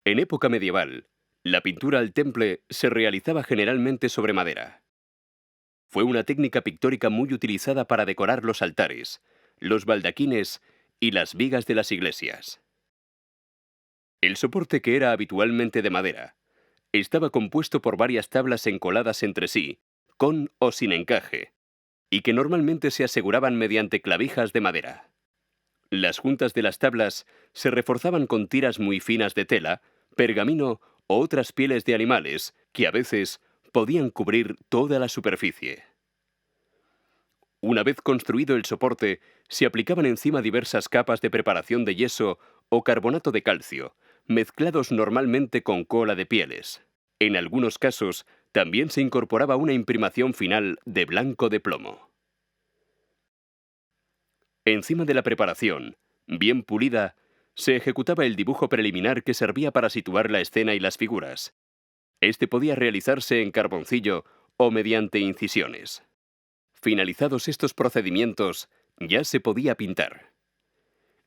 En época medieval, la pintura al temple se realizaba generalmente sobre madera. Fue una técnica pictórica muy utilizada para decorar los altares, los baldaquines y las vigas de las iglesias. El soporte, que era habitualmente de madera, estaba compuesto por varias tablas encoladas entre sí, con o sin encaje, y que normalmente se aseguraban mediante clavijas de madera. Las juntas de las tablas se reforzaban con tiras muy finas de tela, pergamino o otras pieles de animales que a veces podían cubrir toda la superficie. Una vez construido el soporte, se aplicaban encima diversas capas de preparación de yeso o carbonato de calcio, mezclados normalmente con cola de pieles. En algunos casos, también se incorporaba una imprimación final de blanco de plomo. Encima de la preparación, bien pulida, se ejecutaba el dibujo preliminar que servía para situar la escena y las figuras. Este podía realizarse en carboncillo o mediante incisiones. Finalizados estos procedimientos, ya se podía pintar.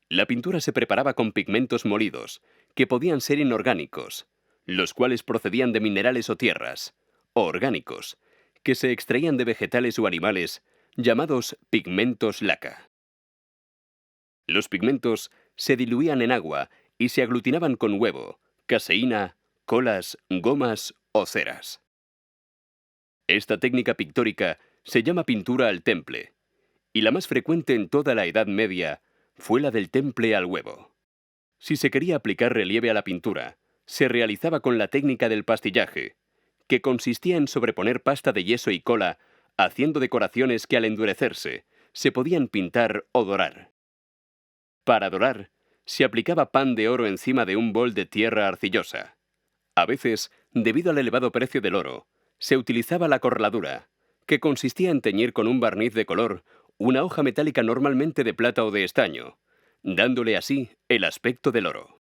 La pintura se preparaba con pigmentos molidos, que podían ser inorgánicos, los cuales procedían de minerales o tierras, o orgánicos, que se extraían de vegetales o animales, llamados pigmentos laca. Los pigmentos se diluían en agua y se aglutinaban con huevo, caseína, colas, gomas o ceras. Esta técnica pictórica se llama pintura al temple, y la más frecuente en toda la Edad Media fue la del temple al huevo. Si se quería aplicar relieve a la pintura, se realizaba con la técnica del pastillaje, que consistía en sobreponer pasta de yeso y cola, haciendo decoraciones que al endurecerse se podían pintar o dorar. Para dorar, se aplicaba pan de oro encima de un bol de tierra arcillosa. A veces, debido al elevado precio del oro, se utilizaba la corladura, que consistía en teñir con un barniz de color una hoja metálica normalmente de plata o de estaño, dándole así el aspecto del oro.